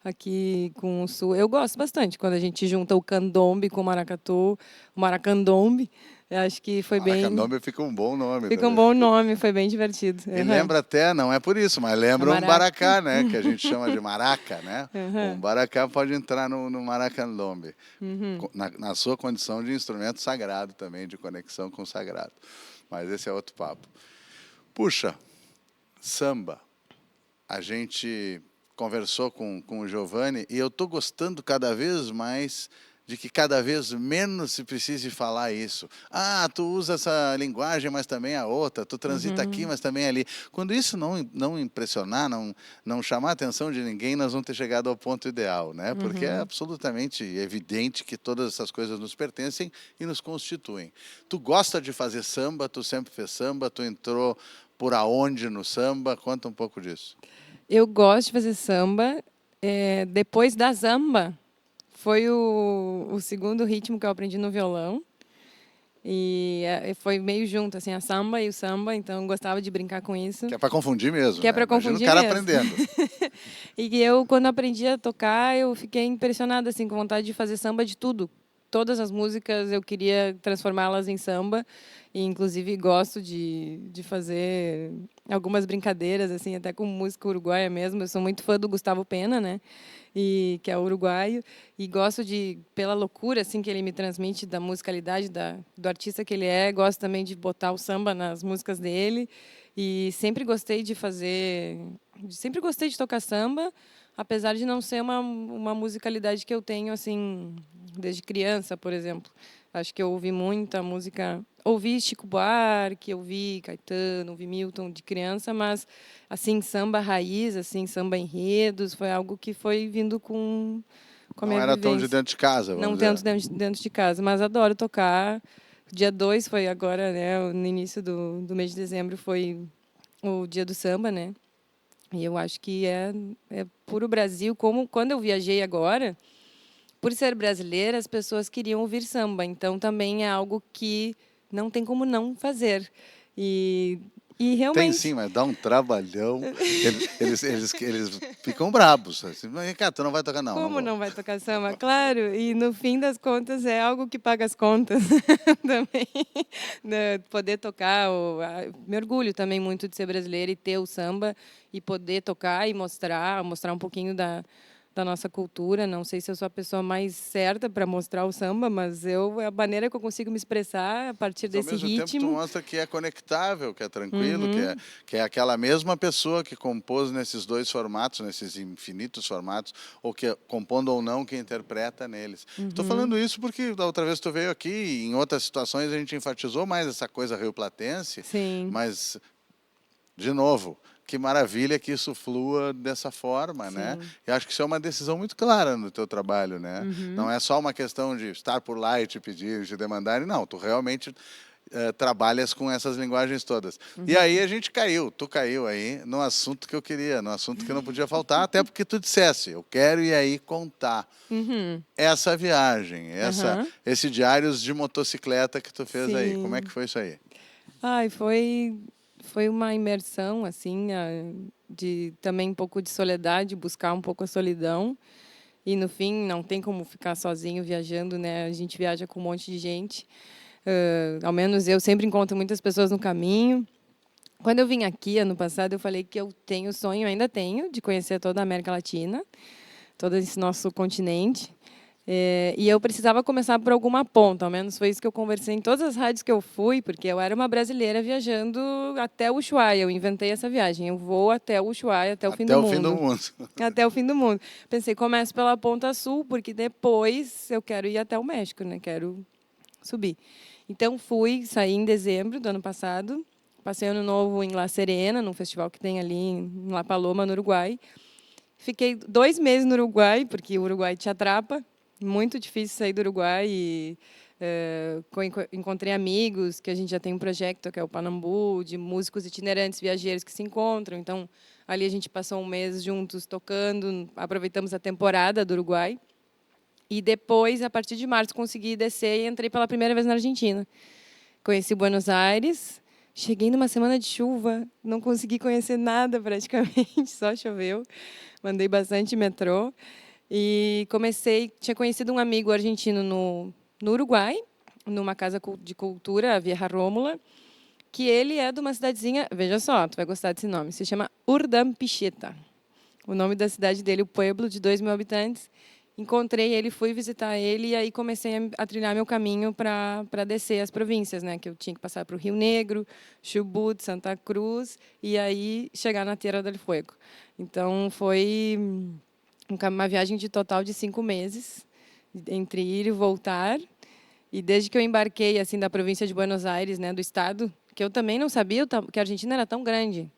aqui com o sul. Eu gosto bastante quando a gente junta o candombe com o maracatu, o maracandombe. Eu acho que foi bem... Maracandombe fica um bom nome. Fica um bom nome, foi bem divertido. E lembra até, não é por isso, mas lembra um Maraca. baracá, né? Que a gente chama de maraca, né? Um baracá pode entrar no maracandombe, na sua condição de instrumento sagrado também, de conexão com o sagrado. Mas esse é outro papo. Puxa, samba. A gente conversou com o Giovanni e eu estou gostando cada vez mais de que cada vez menos se precise falar isso. Ah, tu usa essa linguagem, mas também a outra. Tu transita aqui, mas também ali. Quando isso não impressionar, não chamar a atenção de ninguém, nós vamos ter chegado ao ponto ideal, né? Porque é absolutamente evidente que todas essas coisas nos pertencem e nos constituem. Tu gosta de fazer samba, tu sempre fez samba, tu entrou por aonde no samba? Conta um pouco disso. Eu gosto de fazer samba. Depois da zamba, foi o segundo ritmo que eu aprendi no violão. E foi meio junto, assim, a samba e o samba, então eu gostava de brincar com isso. Que é para confundir mesmo. Que é né? para confundir Imagina o cara mesmo. aprendendo. E eu, quando aprendi a tocar, eu fiquei impressionada, assim, com vontade de fazer samba de tudo. Todas as músicas eu queria transformá-las em samba. E, inclusive, gosto de fazer algumas brincadeiras, assim, até com música uruguaia mesmo. Eu sou muito fã do Gustavo Pena, né? E que é uruguaio, e gosto de, pela loucura assim que ele me transmite da musicalidade do artista que ele é, gosto também de botar o samba nas músicas dele, e sempre gostei de tocar samba, apesar de não ser uma musicalidade que eu tenho assim desde criança, por exemplo. Acho que eu ouvi muita música, ouvi Chico Buarque, ouvi Caetano, ouvi Milton de criança, mas assim samba raiz, assim samba enredos, foi algo que foi vindo com a Não minha era tão de vivência. dentro de casa, Não vamos tanto dizer. dentro de casa, mas adoro tocar. Dia 2 foi agora, né, no início do mês de dezembro foi o dia do samba, né? E eu acho que é puro Brasil, como quando eu viajei agora, por ser brasileira, as pessoas queriam ouvir samba. Então, também é algo que não tem como não fazer. E Tem sim, realmente, mas dá um trabalhão. Eles ficam brabos. Assim, mas, cara, tu não vai tocar? Não, não como vou. não vai tocar samba? Claro, e no fim das contas é algo que paga as contas também. Né? Poder tocar, me orgulho também muito de ser brasileira e ter o samba e poder tocar e mostrar um pouquinho da nossa cultura. Não sei se eu sou a pessoa mais certa para mostrar o samba, mas a maneira que eu consigo me expressar a partir Mas, ao desse mesmo tempo, tu ritmo. mostra que é conectável, que é tranquilo, Uhum, que é aquela mesma pessoa que compôs nesses dois formatos, nesses infinitos formatos, ou que, compondo ou não, que interpreta neles. Estou uhum, falando isso porque da outra vez tu veio aqui, e em outras situações a gente enfatizou mais essa coisa rioplatense, sim, mas de novo, que maravilha que isso flua dessa forma, né? sim. E acho que isso é uma decisão muito clara no teu trabalho, né? Não Uhum, é só uma questão de estar por lá e te pedir, te demandarem, não. Tu realmente trabalhas com essas linguagens todas. E aí uhum, a gente caiu, tu caiu aí no assunto que eu queria, no assunto que não podia faltar, até porque tu dissesse, eu quero ir aí contar uhum, essa viagem, aham, esse diários de motocicleta que tu fez aí. Como é que sim. foi isso aí? Ai, foi uma imersão assim, de também um pouco de soledade, buscar um pouco a solidão. E no fim não tem como ficar sozinho viajando, né? A gente viaja com um monte de gente. Ao menos eu sempre encontro muitas pessoas no caminho. Quando eu vim aqui ano passado, eu falei que eu tenho sonho, ainda tenho, de conhecer toda a América Latina, todo esse nosso continente. E eu precisava começar por alguma ponta, ao menos foi isso que eu conversei em todas as rádios que eu fui, porque eu era uma brasileira viajando até Ushuaia. Eu inventei essa viagem. Eu vou até Ushuaia, até o fim Até do o fim do mundo. mundo. Até o fim do mundo. Pensei, começo pela ponta sul, porque depois eu quero ir até o México, né? Quero subir. Então fui, saí em dezembro do ano passado. Passei ano novo em La Serena, num festival que tem ali em La Paloma, no Uruguai. Fiquei 2 meses no Uruguai, porque o Uruguai te atrapa. Muito difícil sair do Uruguai. E, encontrei amigos, que a gente já tem um projeto, que é o Panambu, de músicos itinerantes, viajeiros que se encontram. Então, ali a gente passou um mês juntos tocando, aproveitamos a temporada do Uruguai. E depois, a partir de março, consegui descer e entrei pela primeira vez na Argentina. Conheci Buenos Aires. Cheguei numa semana de chuva, não consegui conhecer nada praticamente, só choveu. Mandei bastante metrô. E tinha conhecido um amigo argentino no Uruguai, numa casa de cultura, a Vieja Rômula, que ele é de uma cidadezinha, veja só, tu vai gostar desse nome, se chama Urdampicheta. O nome da cidade dele, o pueblo, de 2.000 habitantes. Encontrei ele, fui visitar ele e aí comecei a trilhar meu caminho para descer as províncias, né? Que eu tinha que passar para o Rio Negro, Chubut, Santa Cruz e aí chegar na Tierra del Fuego. Então foi uma viagem de total de 5 meses entre ir e voltar. E desde que eu embarquei assim da província de Buenos Aires, né, do estado, que eu também não sabia que a Argentina era tão grande.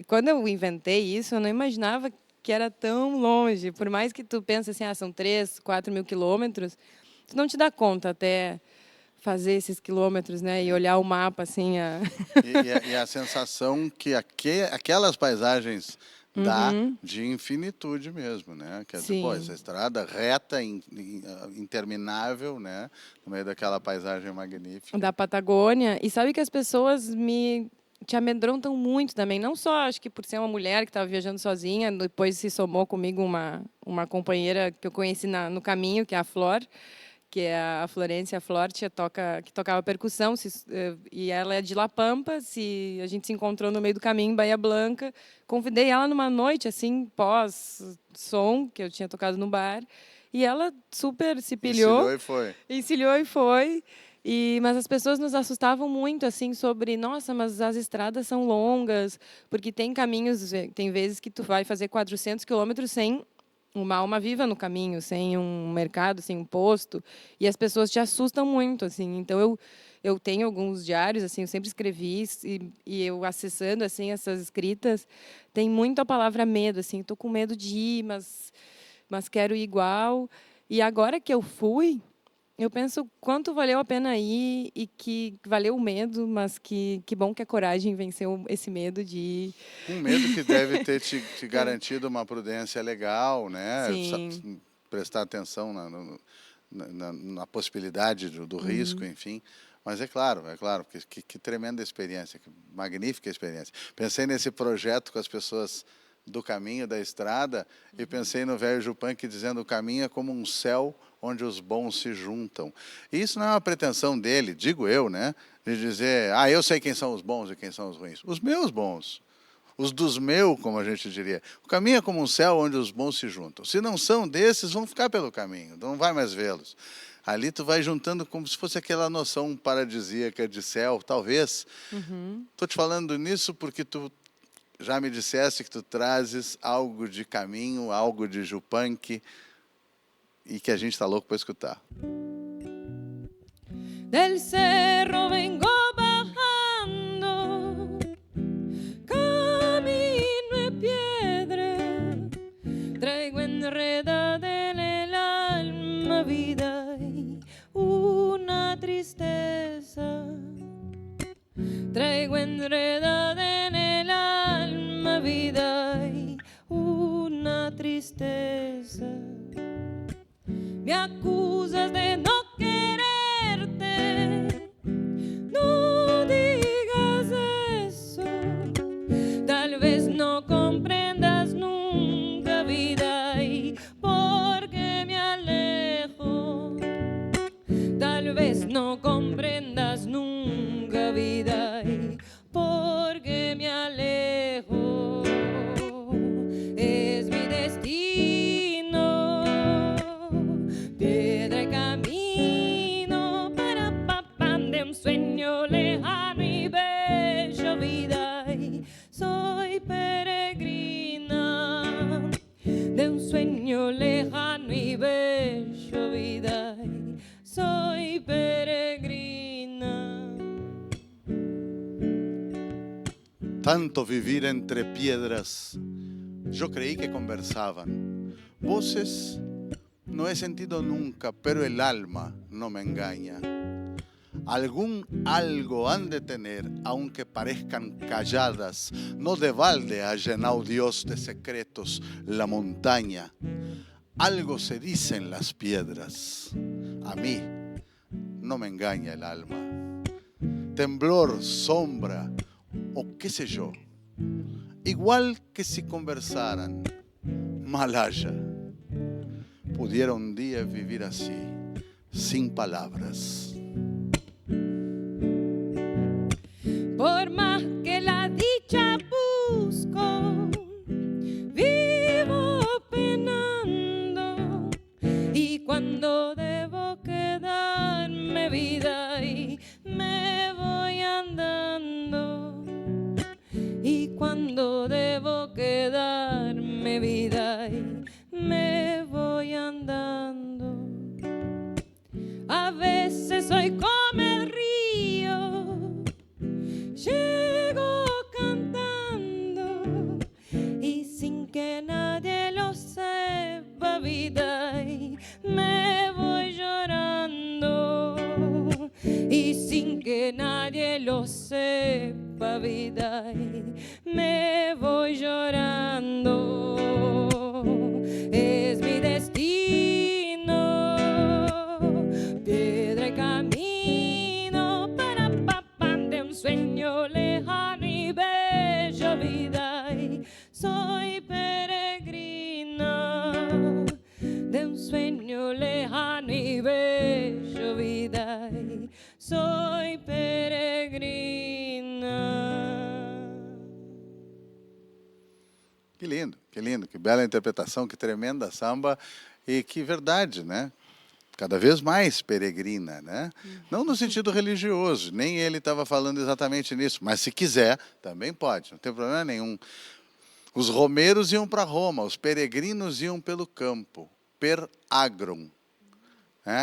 Quando eu inventei isso, eu não imaginava que era tão longe. Por mais que tu pense assim, são 3, 4 mil quilômetros, tu não te dá conta até fazer esses quilômetros, né, e olhar o mapa assim. E a sensação que aquelas paisagens dá Uhum, de infinitude mesmo, né? Quer dizer, pô, essa sim, estrada reta, interminável, né? No meio daquela paisagem magnífica. da Patagônia. E sabe que as pessoas te amedrontam muito também. Não só, acho que por ser uma mulher que estava viajando sozinha, depois se somou comigo uma companheira que eu conheci no caminho, que é a Flor, que é a Florência Flortia, que tocava percussão, e ela é de La Pampa, a gente se encontrou no meio do caminho em Bahia Blanca, convidei ela numa noite, assim, pós-som, que eu tinha tocado no bar, e ela super se pilhou. Encilhou e foi. Encilhou e foi. Mas as pessoas nos assustavam muito, assim, sobre, nossa, mas as estradas são longas, porque tem caminhos, tem vezes que tu vai fazer 400 quilômetros sem uma alma viva no caminho, sem um mercado, sem um posto, e as pessoas te assustam muito, assim. Então eu tenho alguns diários, assim, eu sempre escrevi, e eu acessando, assim, essas escritas, tem muito a palavra medo, assim, estou com medo de ir, mas quero ir igual. E agora que eu fui, eu penso quanto valeu a pena ir e que valeu o medo, mas que bom que a coragem venceu esse medo de ir. Um medo que deve ter te garantido uma prudência legal, né? Sim. Prestar atenção na possibilidade do risco, enfim. Mas é claro, que tremenda experiência, que magnífica experiência. Pensei nesse projeto com as pessoas do caminho, da estrada, e pensei no velho Yupanqui dizendo: o caminho é como um céu onde os bons se juntam. E isso não é uma pretensão dele, digo eu, né? De dizer, eu sei quem são os bons e quem são os ruins. Os meus bons, os dos meus, como a gente diria. O caminho é como um céu onde os bons se juntam. Se não são desses, vão ficar pelo caminho, não vai mais vê-los. Ali tu vai juntando como se fosse aquela noção paradisíaca de céu, talvez. Estou te falando nisso porque tu já me disseste que tu trazes algo de caminho, algo de Yupanqui, e que a gente está louco para escutar. Del cerro vengo bajando, camino de piedra, traigo enredada en el alma vida y una tristeza. Traigo enredada en el alma vida y una tristeza. Me acusas de no quererte, no digas eso. Tal vez no comprendas nunca, vida, y porque me alejo. Tal vez no comprendas nunca, vida, y porque me alejo. Es mi destino, piedra y camino para papán de un sueño lejano y bello, vida, y soy peregrina de un sueño lejano y bello, vida, y soy peregrina. Tanto vivir entre piedras, yo creí que conversaban. Voces no he sentido nunca, pero el alma no me engaña. Algún algo han de tener, aunque parezcan calladas. No de balde ha llenado Dios de secretos la montaña. Algo se dice en las piedras. A mí no me engaña el alma. Temblor, sombra o qué sé yo. Igual que si conversaran, Malaya. Pudiera un día vivir así, sin palabras. Por más que la dicha busco, vivo penando. Y cuando debo quedarme, vida, y me voy andando. Y cuando debo quedarme, vida, y me voy andando. A veces soy como el río, llego cantando y sin que nadie lo sepa, vida, y me voy llorando. Y sin que nadie lo sepa, vida, y me voy llorando. Es mi destino, piedra y camino para papán de un sueño lejano y bello, vida, y soy peregrina de un sueño lejano y bello. soy peregrina. Que lindo, que bela interpretação, que tremenda samba e que verdade, né? Cada vez mais peregrina, né? Não no sentido religioso, nem ele estava falando exatamente nisso, mas se quiser, também pode, não tem problema nenhum. Os romeiros iam para Roma, os peregrinos iam pelo campo, per agrum.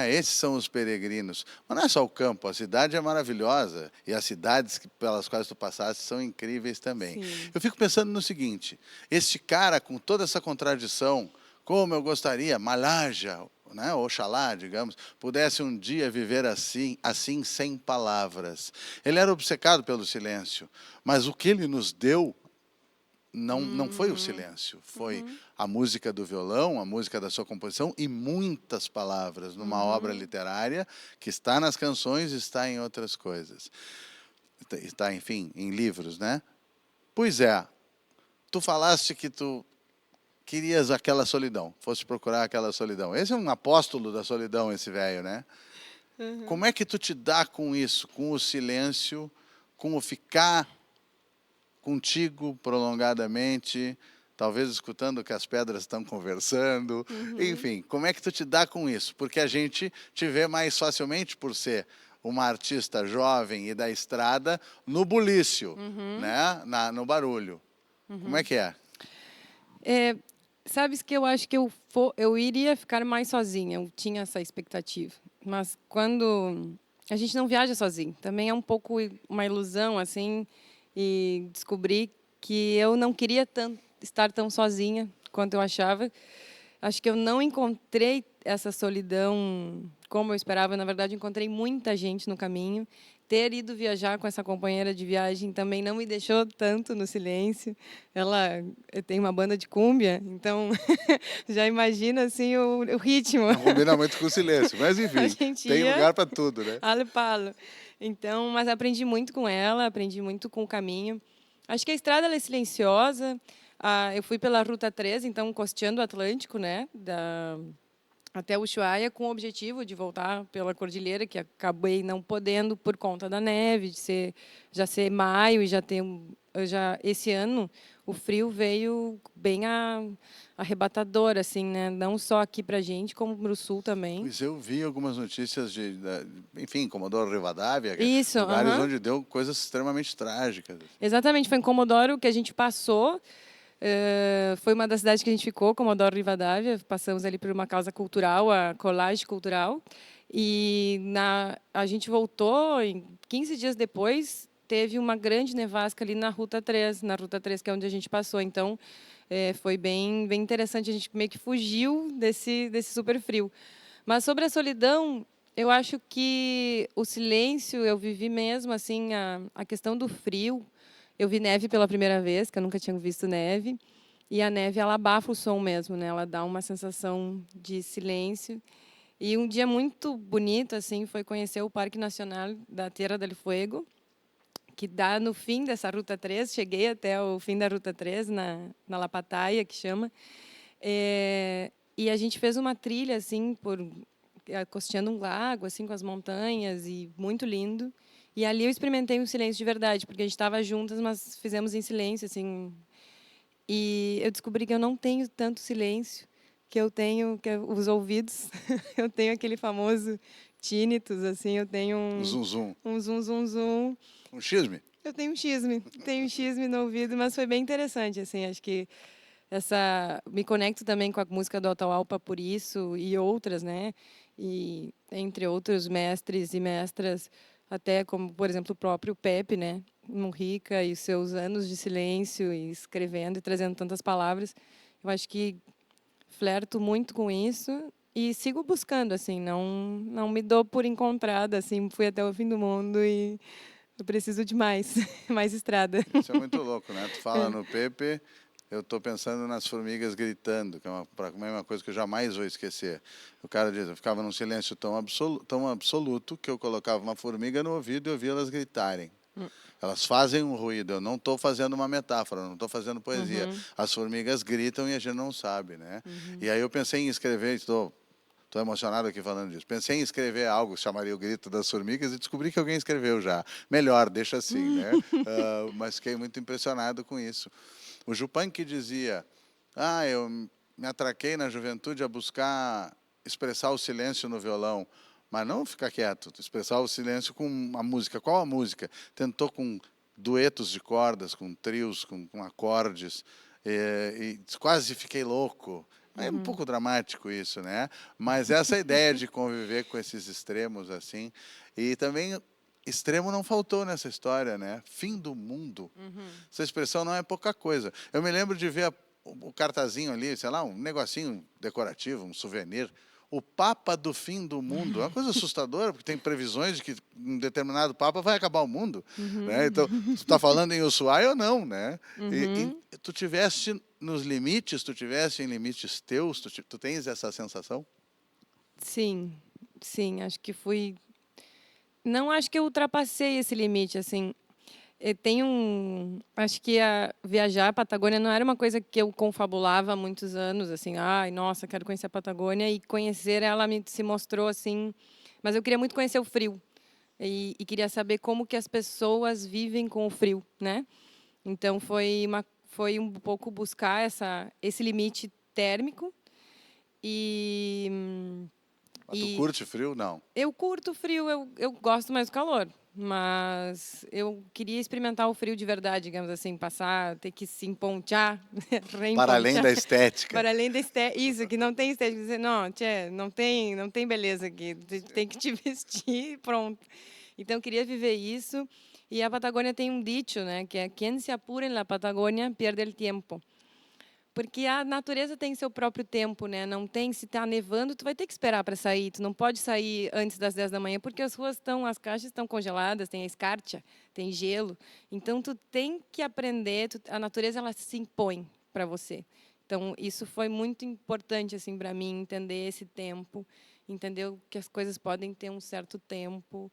Esses são os peregrinos. Mas não é só o campo, a cidade é maravilhosa e as cidades pelas quais tu passaste são incríveis também. Sim. Eu fico pensando no seguinte, este cara com toda essa contradição, como eu gostaria, Malaja, né, Oxalá, digamos, pudesse um dia viver assim sem palavras. Ele era obcecado pelo silêncio, mas o que ele nos deu não foi o silêncio, foi a música do violão, a música da sua composição e muitas palavras numa obra literária que está nas canções, está em outras coisas. Está, enfim, em livros, né? Pois é, tu falaste que tu querias aquela solidão, fosse procurar aquela solidão. Esse é um apóstolo da solidão, esse velho, né? Como é que tu te dá com isso, com o silêncio, com o ficar contigo prolongadamente, talvez escutando o que as pedras estão conversando, enfim, como é que tu te dá com isso? Porque a gente te vê mais facilmente por ser uma artista jovem e da estrada no bulício, né? No barulho. Como é que é? Sabes que eu acho que eu iria ficar mais sozinha, eu tinha essa expectativa. Mas quando a gente não viaja sozinho, também é um pouco uma ilusão, assim, e descobri que eu não queria estar tão sozinha quanto eu achava. Acho que eu não encontrei essa solidão como eu esperava. Na verdade, encontrei muita gente no caminho. Ter ido viajar com essa companheira de viagem também não me deixou tanto no silêncio. Ela tem uma banda de cúmbia, então já imagina assim o ritmo. Não combina muito com o silêncio, mas A enfim, gente tem ia lugar para tudo, né? ale palo. Então, mas aprendi muito com ela, aprendi muito com o caminho. Acho que a estrada ela é silenciosa. Eu fui pela Ruta 3, então costeando o Atlântico, né, até Ushuaia, com o objetivo de voltar pela cordilheira, que acabei não podendo por conta da neve, já ser maio e esse ano o frio veio bem arrebatador, assim, né? Não só aqui para a gente, como para o sul também. Pois eu vi algumas notícias enfim, Comodoro Rivadavia, Isso, lugares onde deu coisas extremamente trágicas. Exatamente, foi em Comodoro que a gente passou. Foi uma das cidades que a gente ficou, Comodoro Rivadavia. Passamos ali por uma causa cultural, a Collage Cultural. E a gente voltou, 15 dias depois, teve uma grande nevasca ali na Ruta 3, que é onde a gente passou. Então, foi bem, bem interessante. A gente meio que fugiu desse super frio. Mas sobre a solidão, eu acho que o silêncio, eu vivi mesmo assim a questão do frio. Eu vi neve pela primeira vez, que eu nunca tinha visto neve. E a neve, ela abafa o som mesmo, né? Ela dá uma sensação de silêncio. E um dia muito bonito assim foi conhecer o Parque Nacional da Tierra del Fuego, que dá no fim dessa Ruta 3. Cheguei até o fim da Ruta 3, na La Pataia, que chama. E a gente fez uma trilha assim costeando um lago, assim, com as montanhas, e muito lindo. E ali eu experimentei um silêncio de verdade, porque a gente estava juntas, mas fizemos em silêncio, assim. E eu descobri que eu não tenho tanto silêncio, que eu tenho os ouvidos. Eu tenho aquele famoso tinnitus, assim, eu tenho Zum, zum. um zum, zum, zum. Um xisme? Eu tenho um xisme no ouvido, mas foi bem interessante, assim, acho que me conecto também com a música do Atahualpa por isso e outras, né? E entre outros mestres e mestras, até como, por exemplo, o próprio Pepe, né? Mujica e seus anos de silêncio e escrevendo e trazendo tantas palavras. Eu acho que flerto muito com isso e sigo buscando, assim, não me dou por encontrada, assim, fui até o fim do mundo e eu preciso de mais, mais estrada. Isso é muito louco, né? Tu fala no Pepe, eu estou pensando nas formigas gritando, que é uma coisa que eu jamais vou esquecer. O cara diz, eu ficava num silêncio tão absoluto que eu colocava uma formiga no ouvido e ouvia elas gritarem. Elas fazem um ruído, eu não estou fazendo uma metáfora, não estou fazendo poesia. As formigas gritam e a gente não sabe, né? E aí eu pensei em escrever, estou Estou emocionado aqui falando disso. Pensei em escrever algo que chamaria O Grito das Formigas e descobri que alguém escreveu já. Melhor, deixa assim, né? Mas fiquei muito impressionado com isso. O Yupanqui dizia, eu me atraquei na juventude a buscar expressar o silêncio no violão, mas não ficar quieto, expressar o silêncio com a música. Qual a música? Tentou com duetos de cordas, com trios, com acordes, e quase fiquei louco. É um pouco dramático isso, né? Mas essa ideia de conviver com esses extremos assim, e também extremo não faltou nessa história, né? Fim do mundo. Essa expressão não é pouca coisa. Eu me lembro de ver o cartazinho ali, sei lá, um negocinho decorativo, um souvenir. O Papa do Fim do Mundo. É uma coisa assustadora, porque tem previsões de que um determinado Papa vai acabar o mundo. Né? Então, tu está falando em Ushuaia ou não, né? E tu tiveste nos limites, tu tiveste em limites teus, tu tens essa sensação? Sim, sim, acho que fui... Não acho que eu ultrapassei esse limite, assim. Acho que viajar a Patagônia não era uma coisa que eu confabulava há muitos anos, assim, ai, nossa, quero conhecer a Patagônia, e conhecer ela se mostrou assim, mas eu queria muito conhecer o frio, e queria saber como que as pessoas vivem com o frio, né? Então foi um pouco buscar esse limite térmico, e Mas tu curte frio? Não. eu curto frio, eu gosto mais do calor, mas eu queria experimentar o frio de verdade, digamos assim, ter que se emponchar, Para além da reemponchar, estética. para além da estética. Isso, que não tem estética. Dizer, não, tchê, não tem beleza aqui, tem que te vestir e pronto. Então, eu queria viver isso. E a Patagônia tem um dicho, né, que é: quem se apura en la Patagônia perde el tiempo. Porque a natureza tem seu próprio tempo, né? Não tem, se está nevando, tu vai ter que esperar para sair. Tu não pode sair antes das 10 da manhã, porque as as caixas estão congeladas, tem a escarcha, tem gelo. Então, tu tem que aprender, a natureza ela se impõe para você. Então, isso foi muito importante assim para mim, entender esse tempo, entender que as coisas podem ter um certo tempo,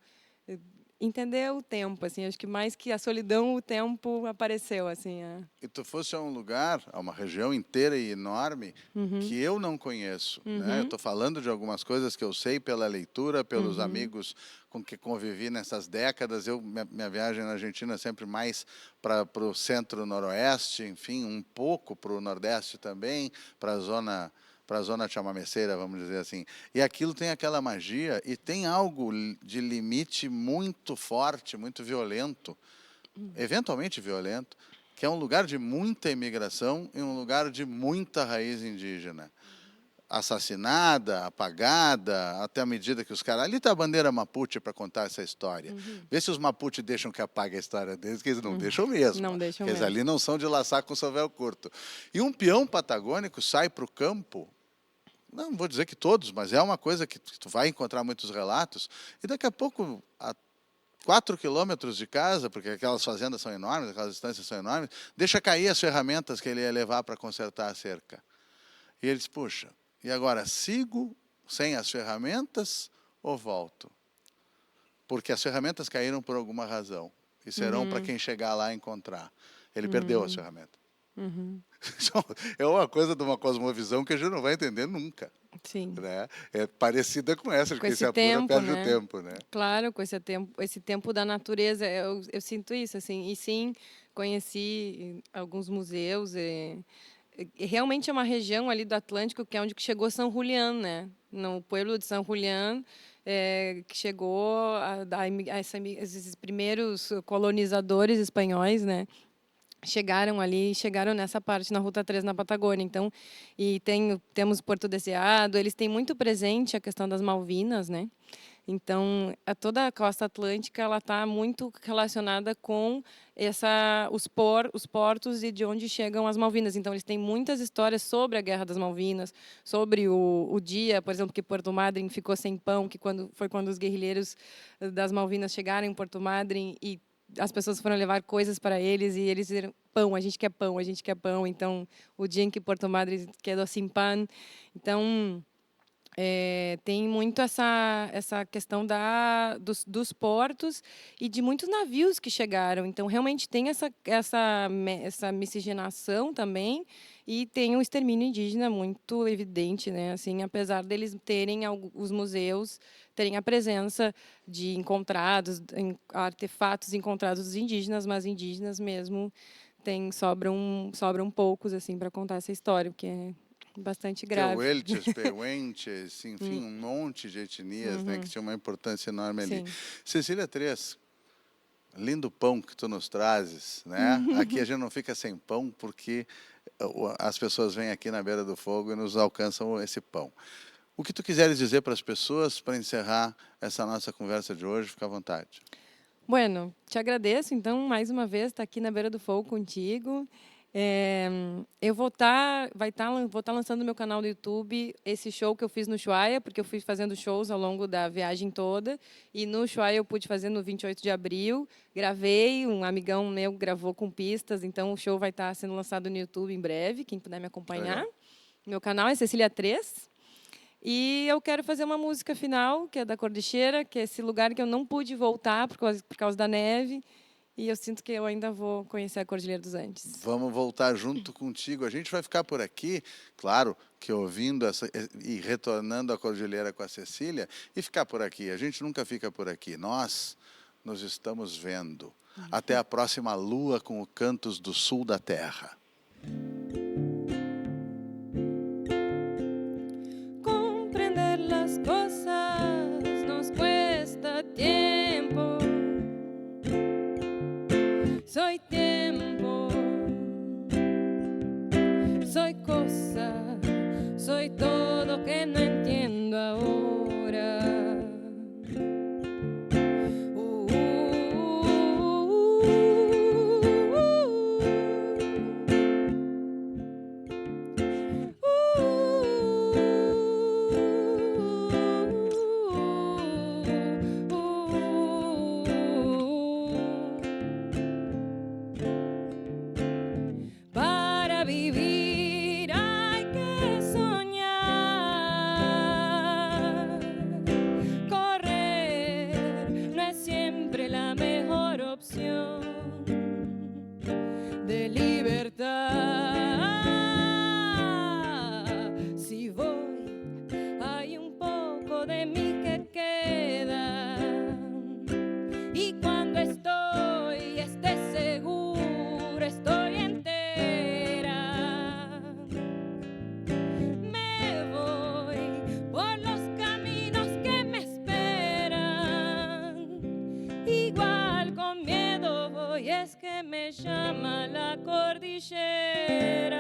entender o tempo, assim, acho que mais que a solidão, o tempo apareceu, assim. E tu fosse a um lugar, a uma região inteira e enorme, que eu não conheço, né? Eu estou falando de algumas coisas que eu sei pela leitura, pelos amigos com que convivi nessas décadas. Minha viagem na Argentina é sempre mais para o centro-noroeste, enfim, um pouco para o nordeste também, para a zona chamameceira, vamos dizer assim. E aquilo tem aquela magia e tem algo de limite muito forte, muito violento, eventualmente violento, que é um lugar de muita imigração e um lugar de muita raiz indígena. Assassinada, apagada, até a medida que os caras... Ali está a bandeira Mapuche para contar essa história. Vê se os Mapuche deixam que apague a história deles, que eles não deixam mesmo. Não deixam Eles mesmo. ali não são de laçar com sovel curto. E um peão patagônico sai para o campo, não vou dizer que todos, mas é uma coisa que tu vai encontrar muitos relatos, e daqui a pouco, a 4 quilômetros de casa, porque aquelas fazendas são enormes, aquelas distâncias são enormes, deixa cair as ferramentas que ele ia levar para consertar a cerca. E ele diz, puxa, e agora sigo sem as ferramentas ou volto? Porque as ferramentas caíram por alguma razão e serão para quem chegar lá encontrar. Ele perdeu as ferramentas. É uma coisa de uma cosmovisão que a gente não vai entender nunca. Sim. Né? É parecida com essa, de Com quem esse se apura tempo, perde né? o tempo. Né? Claro, com esse tempo da natureza, eu sinto isso, assim. E sim, conheci alguns museus. E realmente é uma região ali do Atlântico que é onde chegou São Julián, né? No pueblo de São Julián, que chegou esses primeiros colonizadores espanhóis, né? Chegaram nessa parte na Ruta 3 na Patagônia. Então, temos Porto Deseado, eles têm muito presente a questão das Malvinas, né? Então, toda a costa atlântica ela está muito relacionada com os portos e de onde chegam as Malvinas. Então, eles têm muitas histórias sobre a Guerra das Malvinas, sobre o dia, por exemplo, que Porto Madryn ficou sem pão, que foi quando os guerrilheiros das Malvinas chegaram em Porto Madryn e as pessoas foram levar coisas para eles e eles disseram, pão, a gente quer pão, a gente quer pão. Então, o dia em que Porto Madryn quedou sem pão. Então, tem muito essa questão dos portos e de muitos navios que chegaram. Então, realmente tem essa miscigenação também e tem um extermínio indígena muito evidente, né? Assim, apesar deles terem os museus terem a presença de artefatos encontrados dos indígenas, mas indígenas mesmo sobram poucos assim para contar essa história, porque é bastante grave. Tehuelches, Pehuenches, enfim, um monte de etnias, né, que tinham uma importância enorme ali. Sim. Cecília Três, lindo pão que tu nos trazes, né? Aqui a gente não fica sem pão porque as pessoas vêm aqui na beira do fogo e nos alcançam esse pão. O que tu quiseres dizer para as pessoas para encerrar essa nossa conversa de hoje, fica à vontade. Bueno, te agradeço, então, mais uma vez, estar aqui na Beira do Fogo contigo. Eu vou estar lançando no meu canal do YouTube esse show que eu fiz no Ushuaia, porque eu fui fazendo shows ao longo da viagem toda, e no Ushuaia eu pude fazer no 28 de abril, gravei, um amigão meu gravou com pistas, então o show vai estar sendo lançado no YouTube em breve, quem puder me acompanhar. Legal. Meu canal é Cecília 3. E eu quero fazer uma música final, que é da Cordilheira, que é esse lugar que eu não pude voltar por causa da neve. E eu sinto que eu ainda vou conhecer a Cordilheira dos Andes. Vamos voltar junto contigo. A gente vai ficar por aqui, claro, que ouvindo e retornando à Cordilheira com a Cecília, e ficar por aqui. A gente nunca fica por aqui. Nós nos estamos vendo. Até a próxima lua com o Cantos do Sul da Terra. Soy tiempo, soy cosa, soy todo que no entiendo ahora. Vivir hay que soñar, correr no es siempre la mejor opción de libertad. Si voy, hay un poco de mí que queda, y cuando esté seguro, estoy entera. Es que me llama la cordillera.